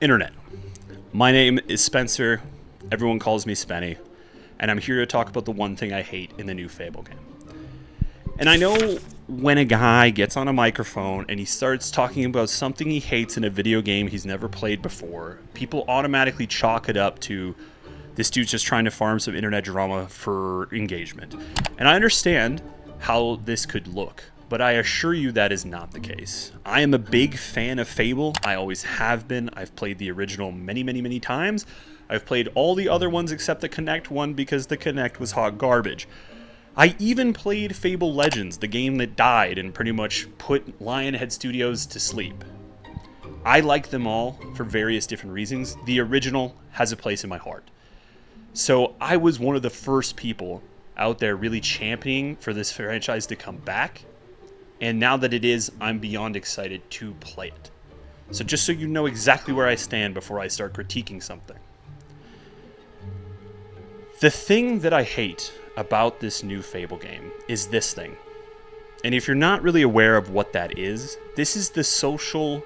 Internet. My name is Spencer. Everyone calls me Spenny. And I'm here to talk about the one thing I hate in the new Fable game. And I know when a guy gets on a microphone and he starts talking about something he hates in a video game he's never played before, people automatically chalk it up to this dude's just trying to farm some internet drama for engagement. And I understand how this could look, but I assure you that is not the case. I am a big fan of Fable. I always have been. I've played the original many times. I've played all the other ones except the Kinect one because the Kinect was hot garbage. I even played Fable Legends, the game that died and pretty much put Lionhead Studios to sleep. I like them all for various different reasons. The original has a place in my heart. So I was one of the first people out there really championing for this franchise to come back. And now that it is, I'm beyond excited to play it. So just so you know exactly where I stand before I start critiquing something. The thing that I hate about this new Fable game is this thing. And if you're not really aware of what that is, this is the social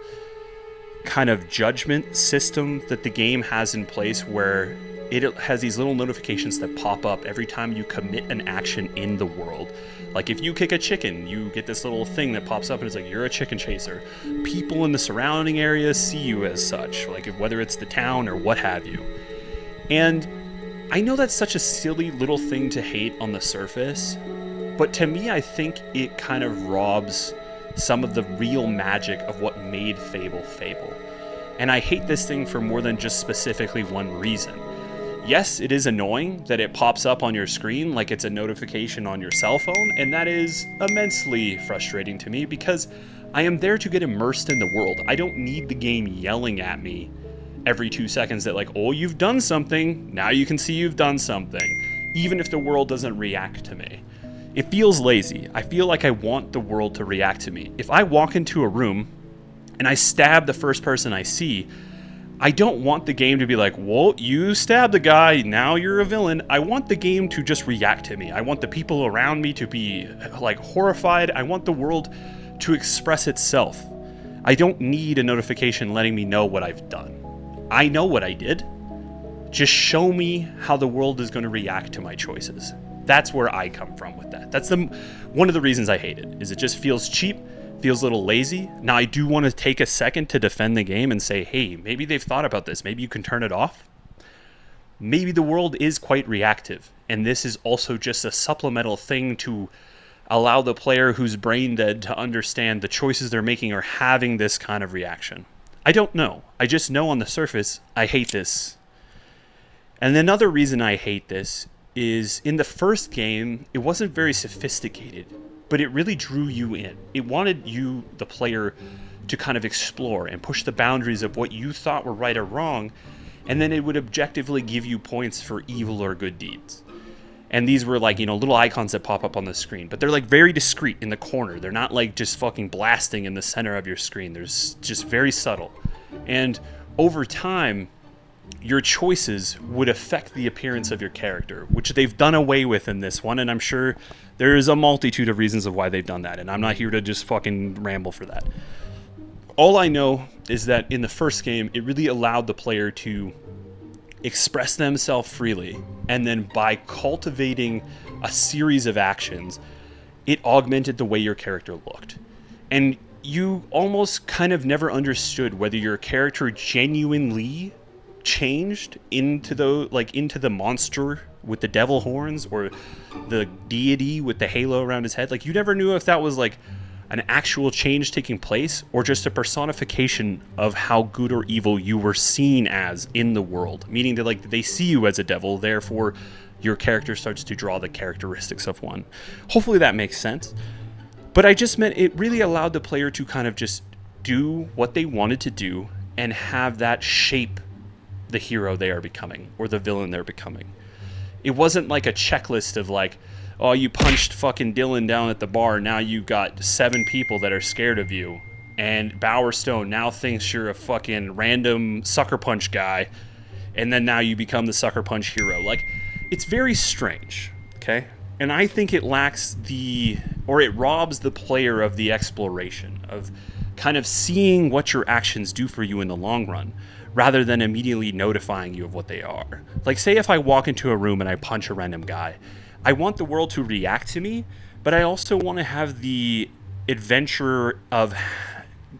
kind of judgment system that the game has in place where it has these little notifications that pop up every time you commit an action in the world. Like if you kick a chicken, you get this little thing that pops up and it's like, you're a chicken chaser. People in the surrounding area see you as such, like whether it's the town or what have you. And I know that's such a silly little thing to hate on the surface, but to me, I think it kind of robs some of the real magic of what made Fable Fable. And I hate this thing for more than just specifically one reason. Yes, it is annoying that it pops up on your screen like it's a notification on your cell phone, and that is immensely frustrating to me because I am there to get immersed in the world. I don't need the game yelling at me every 2 seconds that like, oh, you've done something, now you can see you've done something, even if the world doesn't react to me. It feels lazy. I feel like I want the world to react to me. If I walk into a room and I stab the first person I see, I don't want the game to be like, whoa, you stabbed the guy, now you're a villain. I want the game to just react to me. I want the people around me to be like horrified. I want the world to express itself. I don't need a notification letting me know what I've done. I know what I did. Just show me how the world is going to react to my choices. That's where I come from with that. That's one of the reasons I hate it, is it just feels cheap, feels a little lazy. Now, I do want to take a second to defend the game and say, hey, maybe they've thought about this. Maybe you can turn it off. Maybe the world is quite reactive, and this is also just a supplemental thing to allow the player who's brain dead to understand the choices they're making are having this kind of reaction. I don't know. I just know on the surface, I hate this. And another reason I hate this is in the first game, it wasn't very sophisticated, but it really drew you in. It wanted you, the player, to kind of explore and push the boundaries of what you thought were right or wrong, and then it would objectively give you points for evil or good deeds. And these were like, little icons that pop up on the screen, but they're like very discreet in the corner. They're not like just fucking blasting in the center of your screen. They're just very subtle. And over time, your choices would affect the appearance of your character, which they've done away with in this one. And I'm sure there is a multitude of reasons of why they've done that. And I'm not here to just fucking ramble for that. All I know is that in the first game, it really allowed the player to express themselves freely, and then by cultivating a series of actions, it augmented the way your character looked. And you almost kind of never understood whether your character genuinely changed into the monster with the devil horns or the deity with the halo around his head. Like, you never knew if that was like an actual change taking place or just a personification of how good or evil you were seen as in the world, meaning that like they see you as a devil, therefore your character starts to draw the characteristics of one. Hopefully that makes sense. But I just meant it really allowed the player to kind of just do what they wanted to do and have that shape the hero they are becoming or the villain they're becoming. It wasn't like a checklist of like, oh, you punched fucking Dylan down at the bar, now you got 7 people that are scared of you. And Bowerstone now thinks you're a fucking random sucker punch guy. And then now you become the sucker punch hero. Like, it's very strange, okay? And I think it lacks it robs the player of the exploration, of kind of seeing what your actions do for you in the long run, rather than immediately notifying you of what they are. Like, say if I walk into a room and I punch a random guy, I want the world to react to me, but I also want to have the adventure of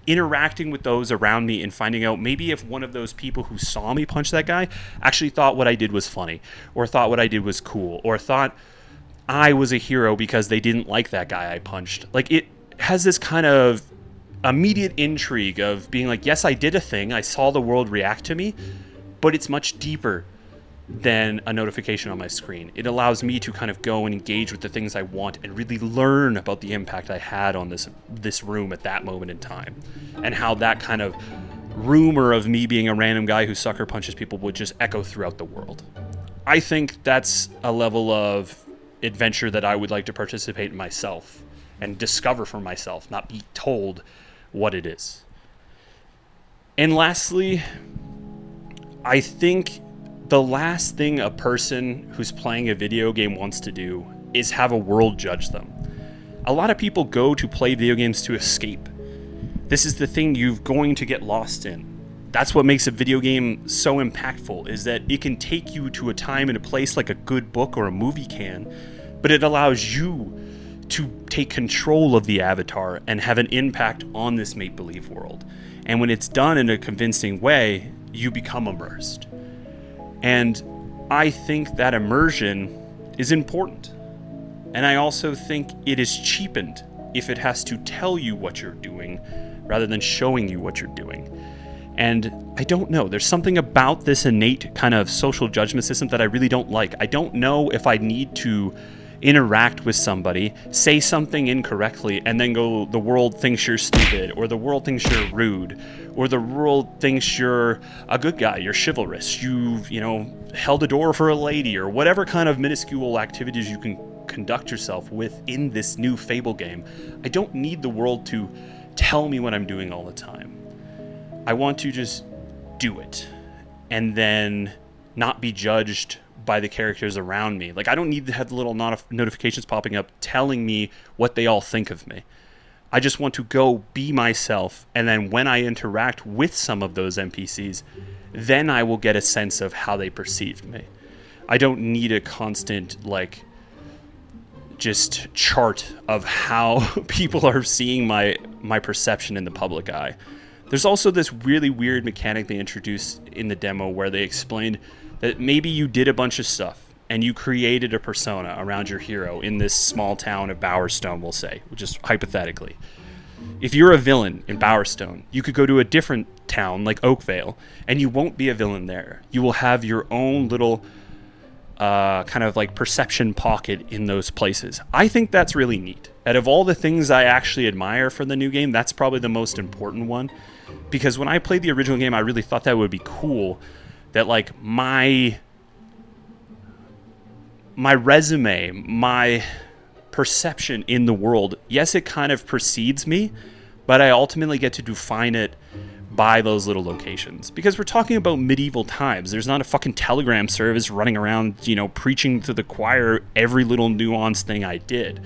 interacting with those around me and finding out maybe if one of those people who saw me punch that guy actually thought what I did was funny, or thought what I did was cool, or thought I was a hero because they didn't like that guy I punched. Like, it has this kind of immediate intrigue of being like, yes, I did a thing, I saw the world react to me, but it's much deeper than a notification on my screen. It allows me to kind of go and engage with the things I want and really learn about the impact I had on this room at that moment in time, and how that kind of rumor of me being a random guy who sucker punches people would just echo throughout the world. I think that's a level of adventure that I would like to participate in myself and discover for myself, not be told what it is. And lastly, I think the last thing a person who's playing a video game wants to do is have a world judge them. A lot of people go to play video games to escape. This is the thing you're going to get lost in. That's what makes a video game so impactful, is that it can take you to a time and a place like a good book or a movie can, but it allows you to take control of the avatar and have an impact on this make-believe world. And when it's done in a convincing way, you become immersed. And I think that immersion is important. And I also think it is cheapened if it has to tell you what you're doing rather than showing you what you're doing. And I don't know, there's something about this innate kind of social judgment system that I really don't like. I don't know if I need to interact with somebody, say something incorrectly, and then go, the world thinks you're stupid, or the world thinks you're rude, or the world thinks you're a good guy, you're chivalrous, you've, held a door for a lady, or whatever kind of minuscule activities you can conduct yourself with in this new Fable game. I don't need the world to tell me what I'm doing all the time. I want to just do it, and then not be judged by the characters around me. Like, I don't need to have the little notifications popping up telling me what they all think of me. I just want to go be myself, and then when I interact with some of those NPCs, then I will get a sense of how they perceived me. I don't need a constant, just chart of how people are seeing my perception in the public eye. There's also this really weird mechanic they introduced in the demo where they explained that maybe you did a bunch of stuff and you created a persona around your hero in this small town of Bowerstone, we'll say, just hypothetically. If you're a villain in Bowerstone, you could go to a different town like Oakvale, and you won't be a villain there. You will have your own little kind of perception pocket in those places. I think that's really neat. Out of all the things I actually admire for the new game, that's probably the most important one. Because when I played the original game, I really thought that would be cool. That my resume, my perception in the world, yes, it kind of precedes me, but I ultimately get to define it by those little locations. Because we're talking about medieval times. There's not a fucking telegram service running around, preaching to the choir every little nuanced thing I did.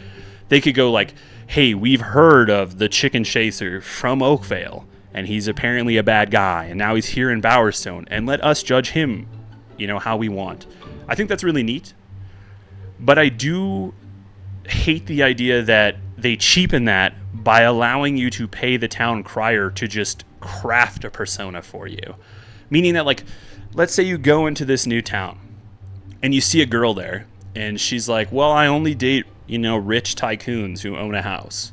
They could go hey, we've heard of the chicken chaser from Oakvale, and he's apparently a bad guy, and now he's here in Bowerstone, and let us judge him, how we want. I think that's really neat. But I do hate the idea that they cheapen that by allowing you to pay the town crier to just craft a persona for you. Meaning that, let's say you go into this new town, and you see a girl there, and she's like, well, I only date, rich tycoons who own a house.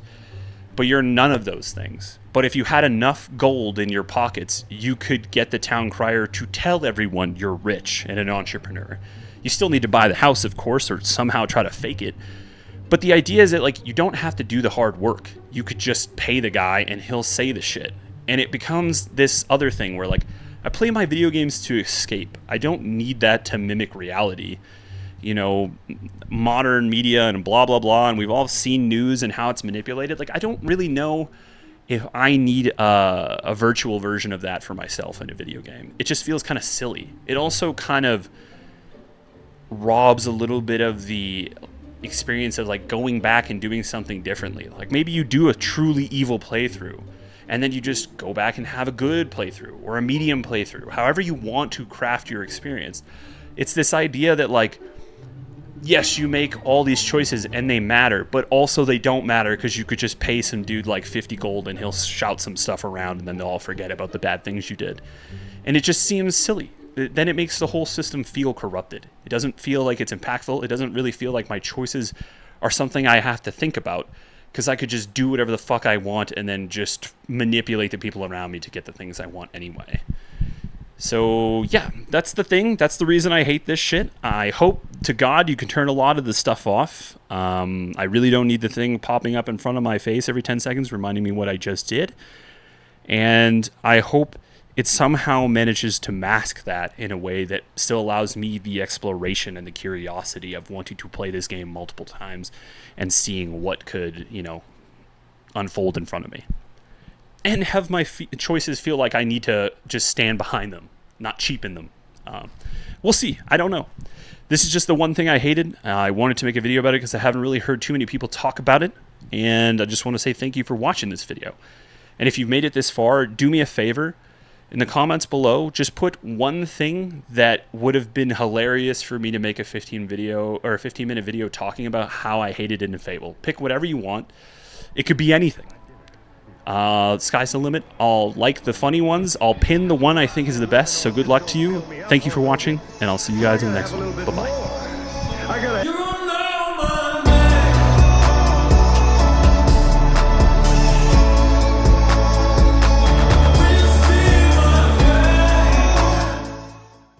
But you're none of those things. But if you had enough gold in your pockets, you could get the town crier to tell everyone you're rich and an entrepreneur. You still need to buy the house, of course, or somehow try to fake it. But the idea is that, you don't have to do the hard work. You could just pay the guy and he'll say the shit. And it becomes this other thing where, I play my video games to escape. I don't need that to mimic reality. Modern media and blah, blah, blah, and we've all seen news and how it's manipulated. I don't really know if I need a virtual version of that for myself in a video game. It just feels kind of silly. It also kind of robs a little bit of the experience of going back and doing something differently. Maybe you do a truly evil playthrough and then you just go back and have a good playthrough or a medium playthrough, however you want to craft your experience. It's this idea that, like, yes, you make all these choices and they matter, but also they don't matter because you could just pay some dude like 50 gold and he'll shout some stuff around and then they'll all forget about the bad things you did. And it just seems silly. Then it makes the whole system feel corrupted. It doesn't feel like it's impactful. It doesn't really feel like my choices are something I have to think about, because I could just do whatever the fuck I want and then just manipulate the people around me to get the things I want anyway. So, yeah, that's the thing. That's the reason I hate this shit. I hope to God you can turn a lot of this stuff off. I really don't need the thing popping up in front of my face every 10 seconds reminding me what I just did. And I hope it somehow manages to mask that in a way that still allows me the exploration and the curiosity of wanting to play this game multiple times and seeing what could, you know, unfold in front of me. And have my choices feel like I need to just stand behind them, not cheapen them. We'll see. I don't know. This is just the one thing I hated. I wanted to make a video about it because I haven't really heard too many people talk about it. And I just want to say thank you for watching this video. And if you've made it this far, do me a favor. In the comments below, just put one thing that would have been hilarious for me to make a 15-minute video talking about how I hated it in Fable. Pick whatever you want. It could be anything. Sky's the limit. I'll like the funny ones. I'll pin the one I think is the best. So good luck to you. Thank you for watching, and I'll see you guys in the next one. Bye-bye.